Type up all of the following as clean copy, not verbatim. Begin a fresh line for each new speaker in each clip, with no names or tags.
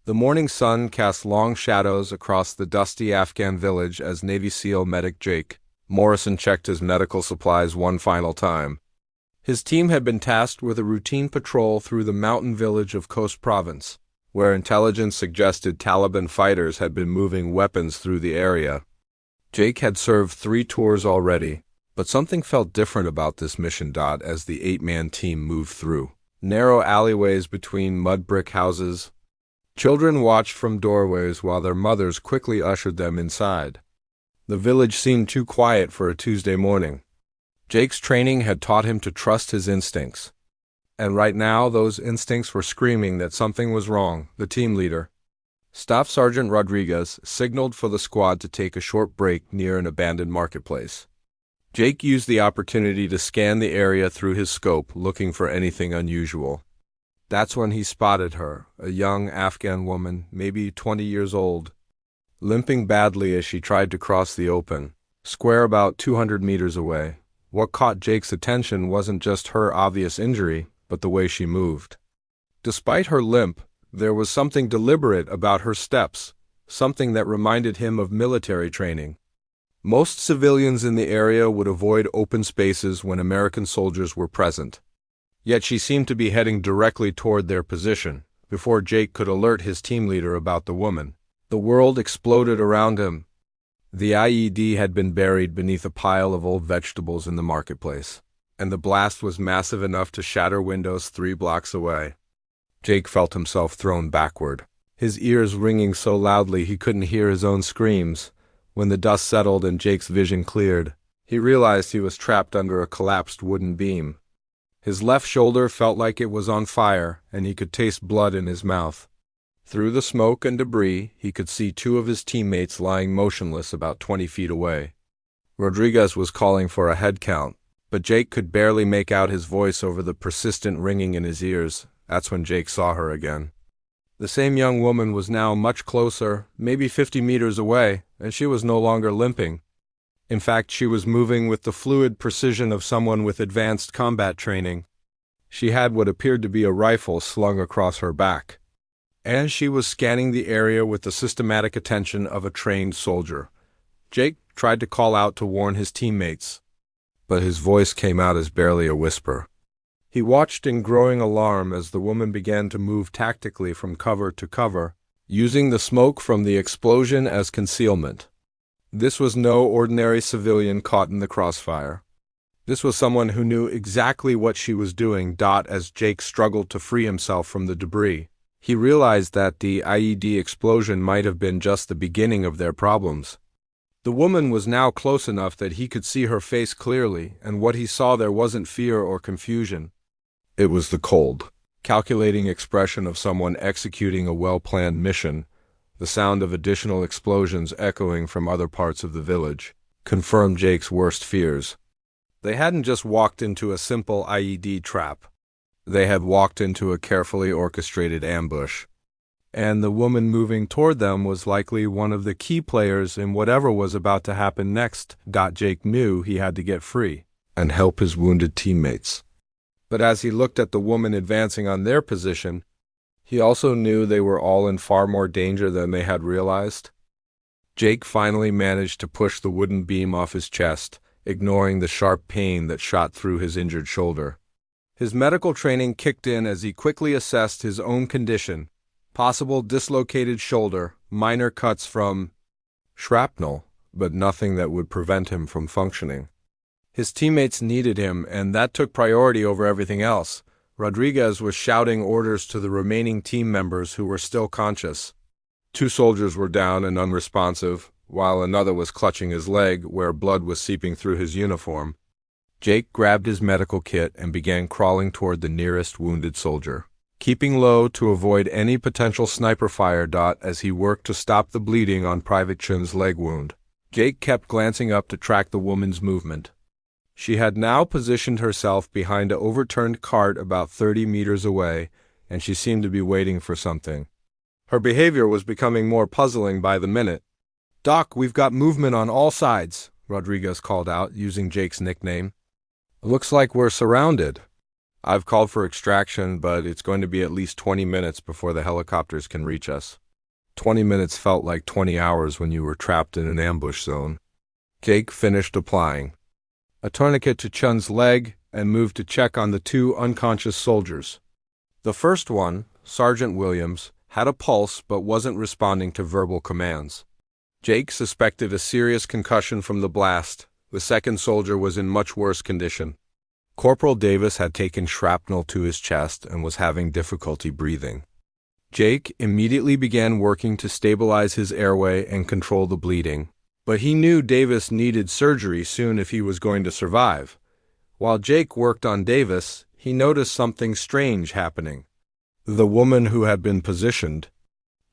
The morning sun cast long shadows across the dusty Afghan village as Navy SEAL medic Jake Morrison checked his medical supplies one final time. His team had been tasked with a routine patrol through the mountain village of Khost Province, where intelligence suggested Taliban fighters had been moving weapons through the area. Jake had served 3 tours already, but something felt different about this mission. As the 8-man team moved through narrow alleyways between mud brick houses, children watched from doorways while their mothers quickly ushered them inside. The village seemed too quiet for a Tuesday morning. Jake's training had taught him to trust his instincts. And right now, those instincts were screaming that something was wrong. The team leader, Staff Sergeant Rodriguez, signaled for the squad to take a short break near an abandoned marketplace. Jake used the opportunity to scan the area through his scope, looking for anything unusual. That's when he spotted her, a young Afghan woman, maybe 20 years old, limping badly as she tried to cross the open square about 200 meters away. What caught Jake's attention wasn't just her obvious injury, but the way she moved. Despite her limp, there was something deliberate about her steps, something that reminded him of military training. Most civilians in the area would avoid open spaces when American soldiers were present. Yet she seemed to be heading directly toward their position. Before Jake could alert his team leader about the woman, the world exploded around him. The IED had been buried beneath a pile of old vegetables in the marketplace, and the blast was massive enough to shatter windows 3 blocks away. Jake felt himself thrown backward, his ears ringing so loudly he couldn't hear his own screams. When the dust settled and Jake's vision cleared, he realized he was trapped under a collapsed wooden beam. His left shoulder felt like it was on fire, and he could taste blood in his mouth. Through the smoke and debris, he could see 2 of his teammates lying motionless about 20 feet away. Rodriguez was calling for a head count, but Jake could barely make out his voice over the persistent ringing in his ears. That's when Jake saw her again. The same young woman was now much closer, maybe 50 meters away, and she was no longer limping. In fact, she was moving with the fluid precision of someone with advanced combat training. She had what appeared to be a rifle slung across her back, and she was scanning the area with the systematic attention of a trained soldier. Jake tried to call out to warn his teammates, but his voice came out as barely a whisper. He watched in growing alarm as the woman began to move tactically from cover to cover, using the smoke from the explosion as concealment. This was no ordinary civilian caught in the crossfire. This was someone who knew exactly what she was doing. As Jake struggled to free himself from the debris, he realized that the IED explosion might have been just the beginning of their problems. The woman was now close enough that he could see her face clearly, and what he saw there wasn't fear or confusion. It was the cold, calculating expression of someone executing a well-planned mission. The sound of additional explosions echoing from other parts of the village confirmed Jake's worst fears. They hadn't just walked into a simple IED trap. They had walked into a carefully orchestrated ambush. And the woman moving toward them was likely one of the key players in whatever was about to happen next. Jake knew he had to get free and help his wounded teammates. But as he looked at the woman advancing on their position, he also knew they were all in far more danger than they had realized. Jake finally managed to push the wooden beam off his chest, ignoring the sharp pain that shot through his injured shoulder. His medical training kicked in as he quickly assessed his own condition: possible dislocated shoulder, minor cuts from shrapnel, but nothing that would prevent him from functioning. His teammates needed him, and that took priority over everything else. Rodriguez was shouting orders to the remaining team members who were still conscious. 2 soldiers were down and unresponsive, while another was clutching his leg where blood was seeping through his uniform. Jake grabbed his medical kit and began crawling toward the nearest wounded soldier, keeping low to avoid any potential sniper fire. As he worked to stop the bleeding on Private Chun's leg wound, Jake kept glancing up to track the woman's movement. She had now positioned herself behind an overturned cart about 30 meters away, and she seemed to be waiting for something. Her behavior was becoming more puzzling by the minute. "Doc, we've got movement on all sides," Rodriguez called out, using Jake's nickname. "Looks like we're surrounded." I've called for extraction, but it's going to be at least 20 minutes before the helicopters can reach us. 20 minutes felt like 20 hours when you were trapped in an ambush zone. Jake finished applying a tourniquet to Chun's leg and moved to check on the two unconscious soldiers. The first one, Sergeant Williams, had a pulse but wasn't responding to verbal commands. Jake suspected a serious concussion from the blast. The second soldier was in much worse condition. Corporal Davis had taken shrapnel to his chest and was having difficulty breathing. Jake immediately began working to stabilize his airway and control the bleeding, but he knew Davis needed surgery soon if he was going to survive. While Jake worked on Davis, he noticed something strange happening. The woman who had been positioned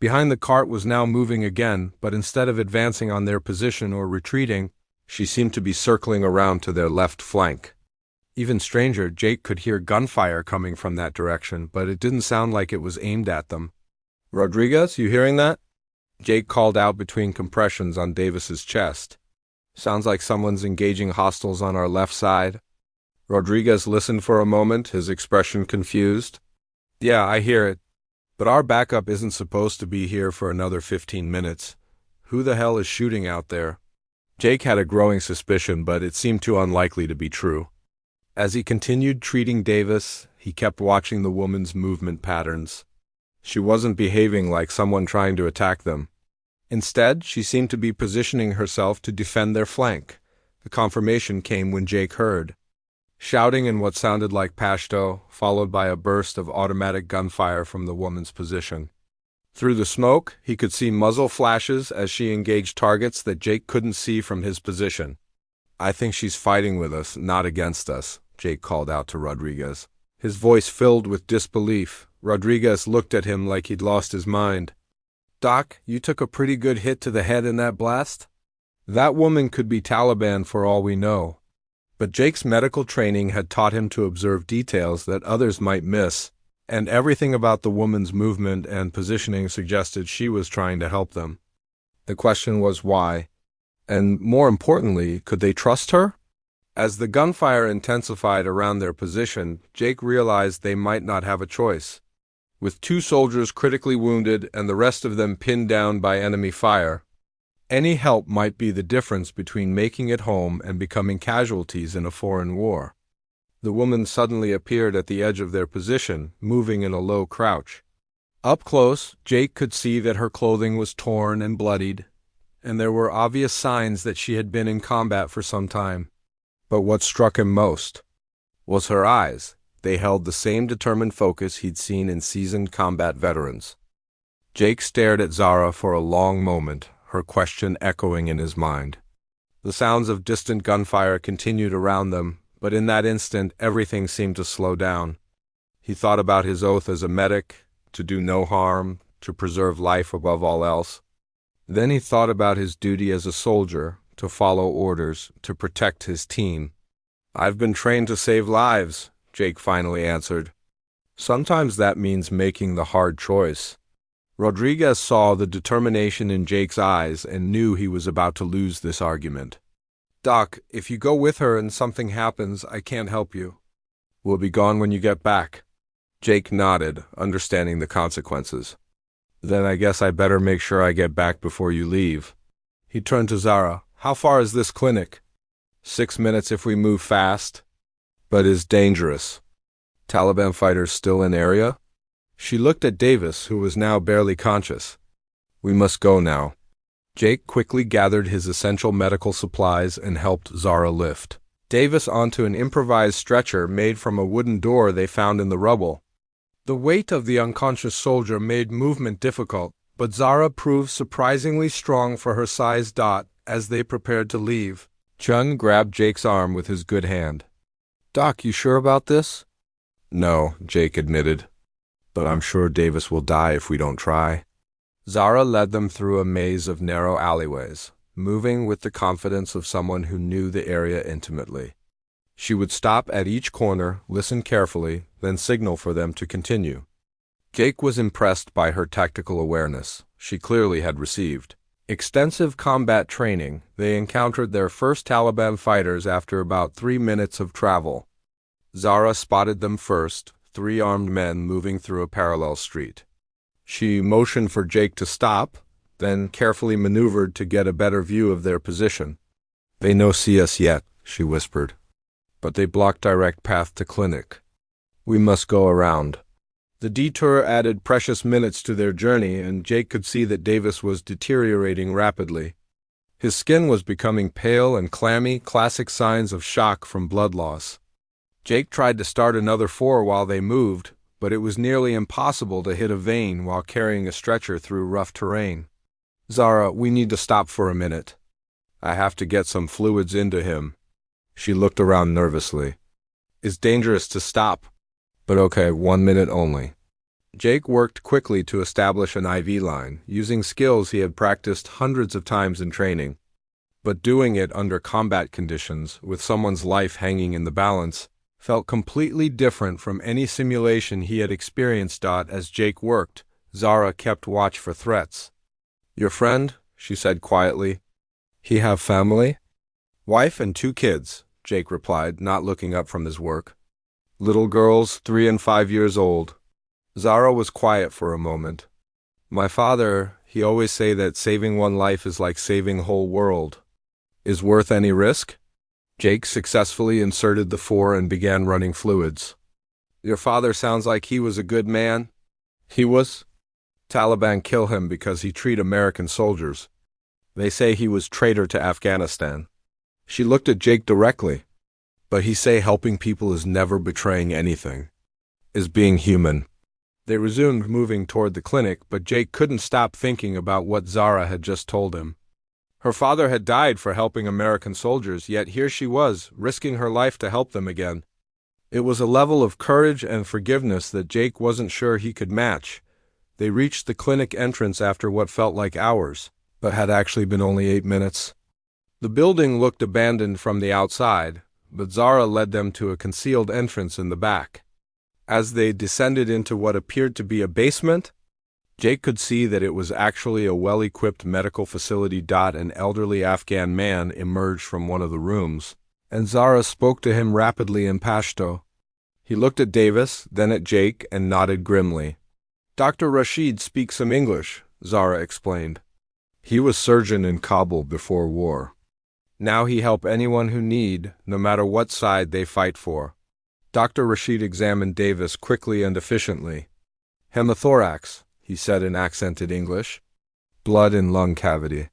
behind the cart was now moving again, but instead of advancing on their position or retreating, she seemed to be circling around to their left flank. Even stranger, Jake could hear gunfire coming from that direction, but it didn't sound like it was aimed at them. "Rodriguez, you hearing that?" Jake called out between compressions on Davis's chest. "Sounds like someone's engaging hostiles on our left side." Rodriguez listened for a moment, his expression confused. "Yeah, I hear it. But our backup isn't supposed to be here for another 15 minutes. Who the hell is shooting out there?" Jake had a growing suspicion, but it seemed too unlikely to be true. As he continued treating Davis, he kept watching the woman's movement patterns. She wasn't behaving like someone trying to attack them. Instead, she seemed to be positioning herself to defend their flank. The confirmation came when Jake heard shouting in what sounded like Pashto, followed by a burst of automatic gunfire from the woman's position. Through the smoke, he could see muzzle flashes as she engaged targets that Jake couldn't see from his position. "I think she's fighting with us, not against us," Jake called out to Rodriguez. His voice filled with disbelief. Rodriguez looked at him like he'd lost his mind. "Doc, you took a pretty good hit to the head in that blast? That woman could be Taliban for all we know." But Jake's medical training had taught him to observe details that others might miss, and everything about the woman's movement and positioning suggested she was trying to help them. The question was why? And more importantly, could they trust her? As the gunfire intensified around their position, Jake realized they might not have a choice. With two soldiers critically wounded and the rest of them pinned down by enemy fire, any help might be the difference between making it home and becoming casualties in a foreign war. The woman suddenly appeared at the edge of their position, moving in a low crouch. Up close, Jake could see that her clothing was torn and bloodied, and there were obvious signs that she had been in combat for some time. But what struck him most was her eyes. They held the same determined focus he'd seen in seasoned combat veterans. Jake stared at Zara for a long moment, her question echoing in his mind. The sounds of distant gunfire continued around them, but in that instant everything seemed to slow down. He thought about his oath as a medic, to do no harm, to preserve life above all else. Then he thought about his duty as a soldier, to follow orders, to protect his team. "I've been trained to save lives," Jake finally answered. "Sometimes that means making the hard choice." Rodriguez saw the determination in Jake's eyes and knew he was about to lose this argument. "Doc, if you go with her and something happens, I can't help you." "We'll be gone when you get back." Jake nodded, understanding the consequences. "Then I guess I better make sure I get back before you leave." He turned to Zara. "How far is this clinic?" 6 minutes if we move fast. But is dangerous. Taliban fighters still in area?" She looked at Davis, who was now barely conscious. "We must go now." Jake quickly gathered his essential medical supplies and helped Zara lift Davis onto an improvised stretcher made from a wooden door they found in the rubble. The weight of the unconscious soldier made movement difficult, but Zara proved surprisingly strong for her size. As they prepared to leave, Chun grabbed Jake's arm with his good hand. "Doc, you sure about this?" "No," Jake admitted. "But I'm sure Davis will die if we don't try." Zara led them through a maze of narrow alleyways, moving with the confidence of someone who knew the area intimately. She would stop at each corner, listen carefully, then signal for them to continue. Jake was impressed by her tactical awareness. She clearly had received extensive combat training. They encountered their first Taliban fighters after about 3 minutes of travel. Zara spotted them first, three armed men moving through a parallel street. She motioned for Jake to stop, then carefully maneuvered to get a better view of their position. "They no see us yet," she whispered. "But they block direct path to clinic. We must go around." The detour added precious minutes to their journey, and Jake could see that Davis was deteriorating rapidly. His skin was becoming pale and clammy, classic signs of shock from blood loss. Jake tried to start another 4 while they moved, but it was nearly impossible to hit a vein while carrying a stretcher through rough terrain. "Zara, we need to stop for a minute. I have to get some fluids into him." She looked around nervously. "It's dangerous to stop." "But okay, 1 minute only." Jake worked quickly to establish an IV line, using skills he had practiced hundreds of times in training. But doing it under combat conditions, with someone's life hanging in the balance, felt completely different from any simulation he had experienced. As Jake worked, Zara kept watch for threats. "Your friend?" she said quietly. "He have family?" "Wife and 2 kids," Jake replied, not looking up from his work. "Little girls, 3 and 5 years old." Zara was quiet for a moment. "My father, he always say that saving one life is like saving whole world. Is worth any risk?" Jake successfully inserted the 4 and began running fluids. "Your father sounds like he was a good man." "He was. Taliban kill him because he treat American soldiers. They say he was traitor to Afghanistan." She looked at Jake directly. "But he say helping people is never betraying anything. Is being human." They resumed moving toward the clinic, but Jake couldn't stop thinking about what Zara had just told him. Her father had died for helping American soldiers, yet here she was, risking her life to help them again. It was a level of courage and forgiveness that Jake wasn't sure he could match. They reached the clinic entrance after what felt like hours, but had actually been only 8 minutes. The building looked abandoned from the outside, but Zara led them to a concealed entrance in the back. As they descended into what appeared to be a basement, Jake could see that it was actually a well-equipped medical facility. An elderly Afghan man emerged from one of the rooms, and Zara spoke to him rapidly in Pashto. He looked at Davis, then at Jake, and nodded grimly. "Dr. Rashid speaks some English," Zara explained. "He was surgeon in Kabul before war. Now he help anyone who need, no matter what side they fight for." Dr. Rashid examined Davis quickly and efficiently. "Hemothorax," he said in accented English. "Blood in lung cavity.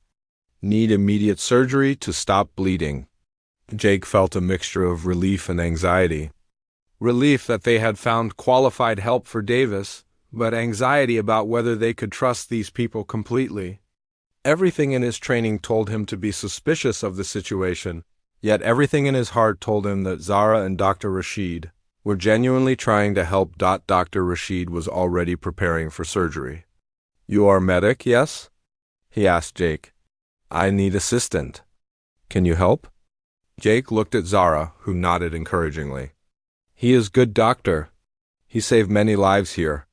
Need immediate surgery to stop bleeding." Jake felt a mixture of relief and anxiety. Relief that they had found qualified help for Davis, but anxiety about whether they could trust these people completely. Everything in his training told him to be suspicious of the situation, yet everything in his heart told him that Zara and Dr. Rashid were genuinely trying to help. Dr. Rashid was already preparing for surgery. "You are medic, yes?" he asked Jake. "I need assistant. Can you help?" Jake looked at Zara, who nodded encouragingly. "He is good doctor. He saved many lives here."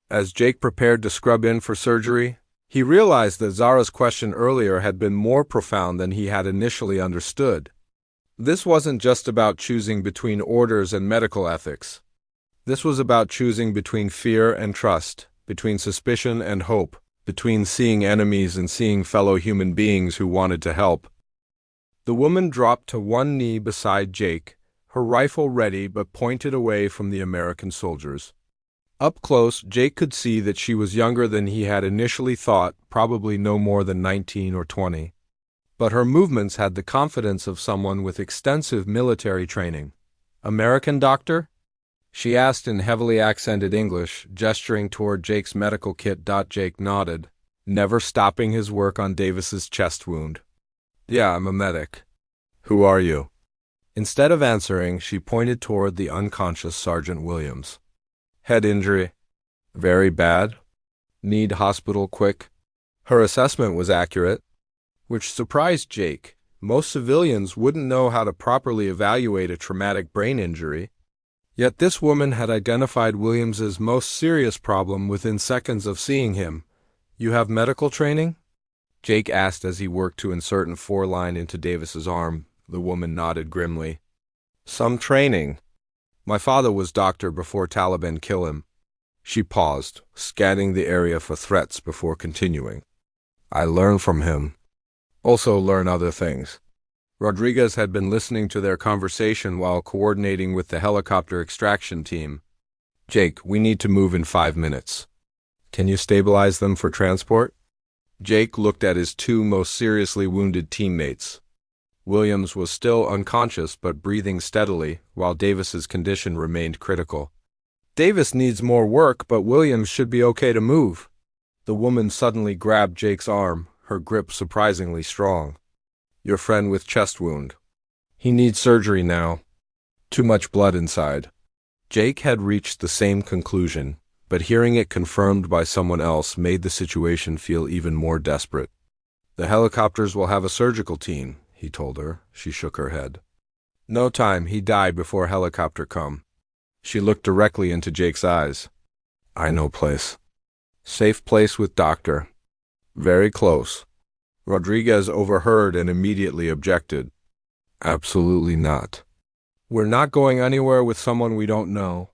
As Jake prepared to scrub in for surgery, he realized that Zara's question earlier had been more profound than he had initially understood. This wasn't just about choosing between orders and medical ethics. This was about choosing between fear and trust, between suspicion and hope, between seeing enemies and seeing fellow human beings who wanted to help. The woman dropped to one knee beside Jake, her rifle ready but pointed away from the American soldiers. Up close, Jake could see that she was younger than he had initially thought, probably no more than 19 or 20. But her movements had the confidence of someone with extensive military training. "American doctor?" she asked in heavily accented English, gesturing toward Jake's medical kit. Jake nodded, never stopping his work on Davis's chest wound. "Yeah, I'm a medic." "Who are you?" Instead of answering, she pointed toward the unconscious Sergeant Williams. "Head injury." "Very bad? Need hospital quick?" Her assessment was accurate, which surprised Jake. Most civilians wouldn't know how to properly evaluate a traumatic brain injury. Yet this woman had identified Williams's most serious problem within seconds of seeing him. "You have medical training?" Jake asked as he worked to insert an 4 line into Davis's arm. The woman nodded grimly. "Some training. My father was doctor before Taliban kill him. She paused, scanning the area for threats before continuing. I learn from him. Also learn other things. Rodriguez had been listening to their conversation while coordinating with the helicopter extraction team. Jake, we need to move in 5 minutes. Can you stabilize them for transport? Jake looked at his two most seriously wounded teammates. Williams was still unconscious but breathing steadily, while Davis's condition remained critical. Davis needs more work, but Williams should be okay to move. The woman suddenly grabbed Jake's arm, her grip surprisingly strong. Your friend with chest wound. He needs surgery now. Too much blood inside. Jake had reached the same conclusion, but hearing it confirmed by someone else made the situation feel even more desperate. The helicopters will have a surgical team, he told her. She shook her head. No time, he died before helicopter come. She looked directly into Jake's eyes. I know place. Safe place with doctor. Very close. Rodriguez overheard and immediately objected. Absolutely not. We're not going anywhere with someone we don't know.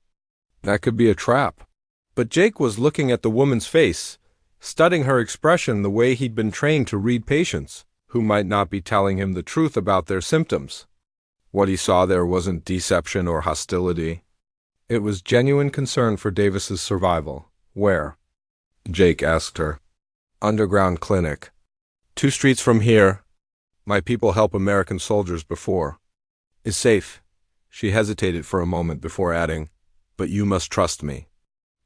That could be a trap. But Jake was looking at the woman's face, studying her expression the way he'd been trained to read patients, who might not be telling him the truth about their symptoms. What he saw there wasn't deception or hostility. It was genuine concern for Davis's survival. Where? Jake asked her. Underground clinic. 2 streets from here. My people help American soldiers before. Is safe. She hesitated for a moment before adding, but you must trust me.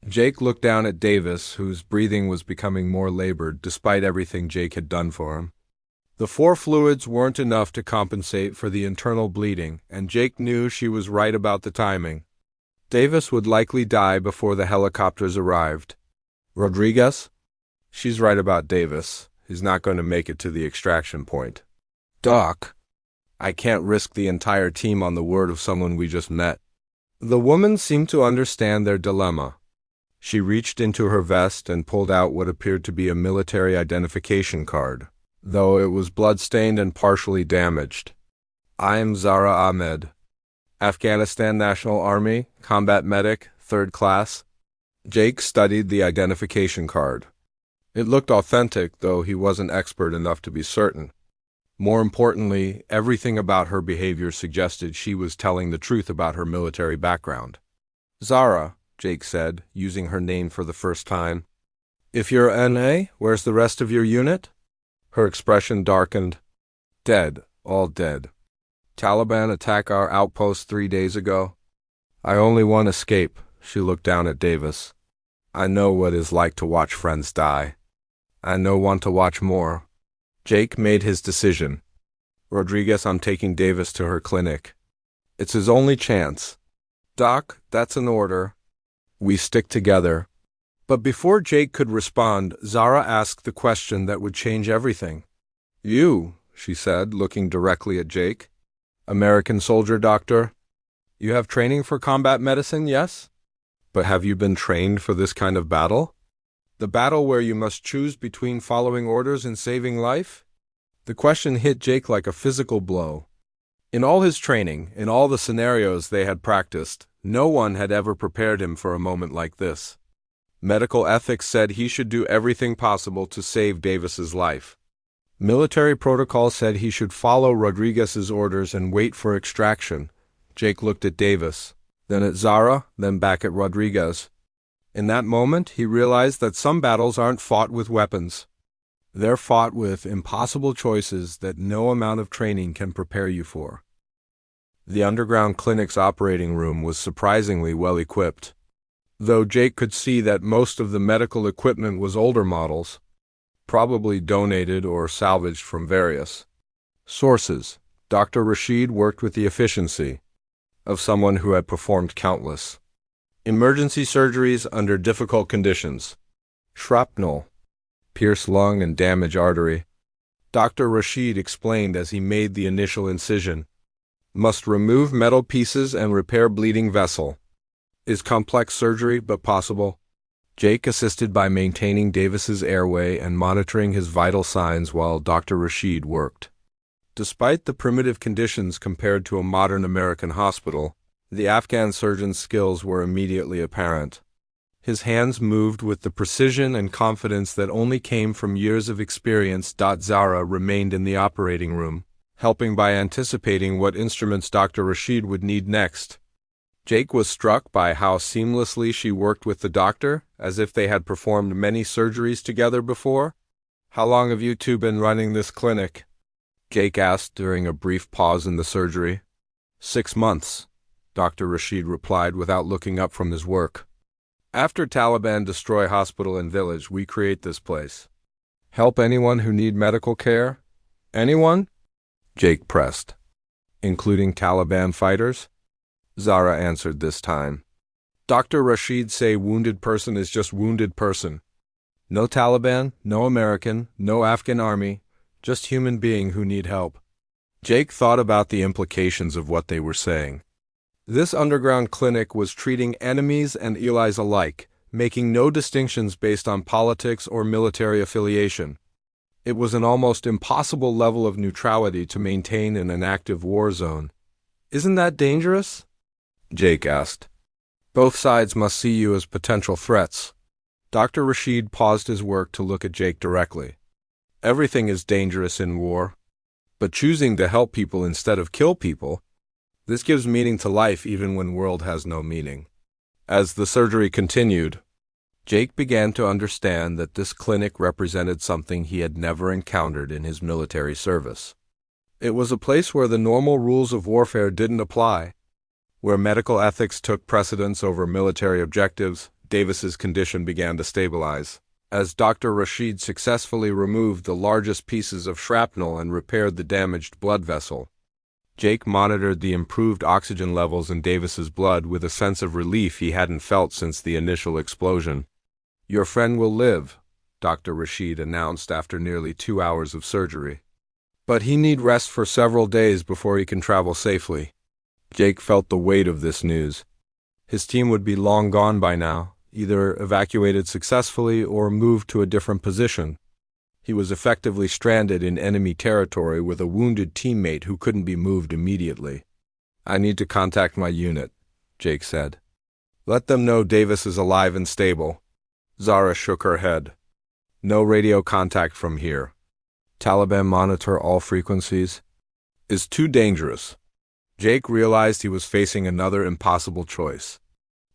Jake looked down at Davis, whose breathing was becoming more labored despite everything Jake had done for him. The 4 fluids weren't enough to compensate for the internal bleeding, and Jake knew she was right about the timing. Davis would likely die before the helicopters arrived. Rodriguez? She's right about Davis. He's not going to make it to the extraction point. Doc, I can't risk the entire team on the word of someone we just met. The woman seemed to understand their dilemma. She reached into her vest and pulled out what appeared to be a military identification card, though it was blood-stained and partially damaged. I'm Zara Ahmed. Afghanistan National Army, combat medic, 3rd class. Jake studied the identification card. It looked authentic, though he wasn't expert enough to be certain. More importantly, everything about her behavior suggested she was telling the truth about her military background. Zara, Jake said, using her name for the first time. If you're N.A., where's the rest of your unit? Her expression darkened. Dead, all dead. Taliban attack our outpost 3 days ago. I only one escape. She looked down at Davis. I know what it's like to watch friends die. I no want to watch more. Jake made his decision. Rodriguez, I'm taking Davis to her clinic. It's his only chance. Doc, that's an order. We stick together. But before Jake could respond, Zara asked the question that would change everything. You, she said, looking directly at Jake. American soldier doctor. You have training for combat medicine, yes? But have you been trained for this kind of battle? The battle where you must choose between following orders and saving life? The question hit Jake like a physical blow. In all his training, in all the scenarios they had practiced, no one had ever prepared him for a moment like this. Medical ethics said he should do everything possible to save Davis's life. Military protocol said he should follow Rodriguez's orders and wait for extraction. Jake looked at Davis, then at Zara, then back at Rodriguez. In that moment, he realized that some battles aren't fought with weapons. They're fought with impossible choices that no amount of training can prepare you for. The underground clinic's operating room was surprisingly well equipped, though Jake could see that most of the medical equipment was older models, probably donated or salvaged from various sources. Dr. Rashid worked with the efficiency of someone who had performed countless emergency surgeries under difficult conditions. Shrapnel, pierce lung and damage artery. Dr. Rashid explained as he made the initial incision. Must remove metal pieces and repair bleeding vessel. Is complex surgery but possible. Jake assisted by maintaining Davis's airway and monitoring his vital signs while Dr. Rashid worked. Despite the primitive conditions compared to a modern American hospital, The Afghan surgeon's skills were immediately apparent. His hands moved with the precision and confidence that only came from years of experience. Zara remained in the operating room, helping by anticipating what instruments Dr. Rashid would need next. Jake was struck by how seamlessly she worked with the doctor, as if they had performed many surgeries together before. "How long have you two been running this clinic?" Jake asked during a brief pause in the surgery. 6 months, Dr. Rashid replied without looking up from his work. "After Taliban destroy hospital and village, we create this place. Help anyone who need medical care?" "Anyone?" Jake pressed. "Including Taliban fighters?" Zara answered this time. "Dr. Rashid say wounded person is just wounded person. No Taliban, no American, no Afghan army, just human being who need help." Jake thought about the implications of what they were saying. This underground clinic was treating enemies and allies alike, making no distinctions based on politics or military affiliation. It was an almost impossible level of neutrality to maintain in an active war zone. "Isn't that dangerous?" Jake asked. "Both sides must see you as potential threats." Dr. Rashid paused his work to look at Jake directly. "Everything is dangerous in war. But choosing to help people instead of kill people, this gives meaning to life even when world has no meaning." As the surgery continued, Jake began to understand that this clinic represented something he had never encountered in his military service. It was a place where the normal rules of warfare didn't apply, where medical ethics took precedence over military objectives. Davis's condition began to stabilize. As Dr. Rashid successfully removed the largest pieces of shrapnel and repaired the damaged blood vessel, Jake monitored the improved oxygen levels in Davis's blood with a sense of relief he hadn't felt since the initial explosion. "Your friend will live," Dr. Rashid announced after nearly 2 hours of surgery. "But he need rest for several days before he can travel safely." Jake felt the weight of this news. His team would be long gone by now, either evacuated successfully or moved to a different position. He was effectively stranded in enemy territory with a wounded teammate who couldn't be moved immediately. "I need to contact my unit," Jake said. "Let them know Davis is alive and stable." Zara shook her head. "No radio contact from here. Taliban monitor all frequencies. Is too dangerous." Jake realized he was facing another impossible choice.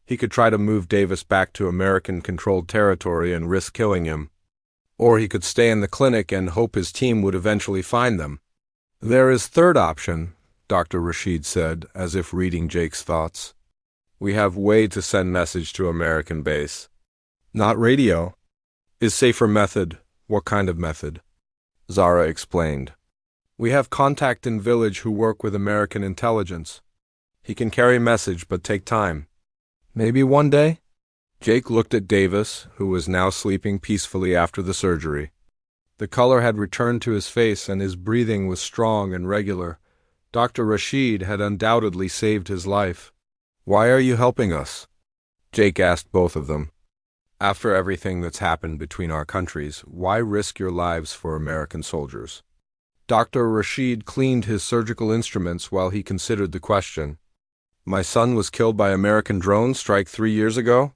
He could try to move Davis back to American-controlled territory and risk killing him, or he could stay in the clinic and hope his team would eventually find them. "There is third option," Dr. Rashid said, as if reading Jake's thoughts. "We have way to send message to American base. Not radio. Is safer method. What kind of method?" Zara explained. "We have contact in village who work with American intelligence. He can carry message but take time. Maybe one day?" Jake looked at Davis, who was now sleeping peacefully after the surgery. The color had returned to his face and his breathing was strong and regular. Dr. Rashid had undoubtedly saved his life. "Why are you helping us?" Jake asked both of them. "After everything that's happened between our countries, why risk your lives for American soldiers?" Dr. Rashid cleaned his surgical instruments while he considered the question. "My son was killed by American drone strike 3 years ago.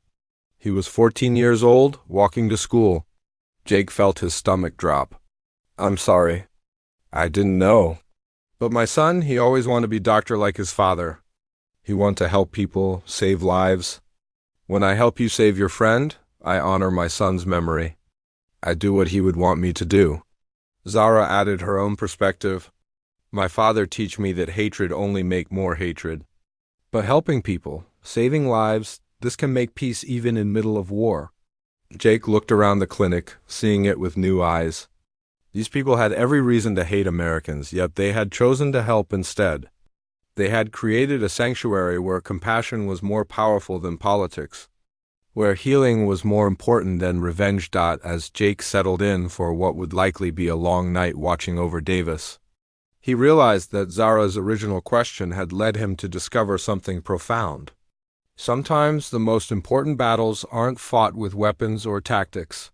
He was 14 years old, walking to school." Jake felt his stomach drop. "I'm sorry. I didn't know. But my son, he always wanted to be doctor like his father. He wanted to help people, save lives. When I help you save your friend, I honor my son's memory. I do what he would want me to do." Zara added her own perspective. "My father teach me that hatred only make more hatred. But helping people, saving lives, this can make peace even in middle of war." Jake looked around the clinic, seeing it with new eyes. These people had every reason to hate Americans, yet they had chosen to help instead. They had created a sanctuary where compassion was more powerful than politics, where healing was more important than revenge. As Jake settled in for what would likely be a long night watching over Davis, he realized that Zara's original question had led him to discover something profound. Sometimes the most important battles aren't fought with weapons or tactics.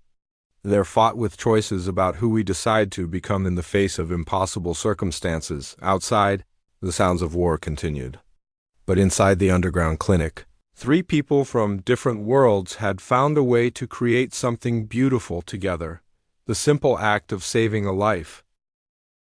They're fought with choices about who we decide to become in the face of impossible circumstances. Outside, the sounds of war continued. But inside the underground clinic, three people from different worlds had found a way to create something beautiful together. The simple act of saving a life.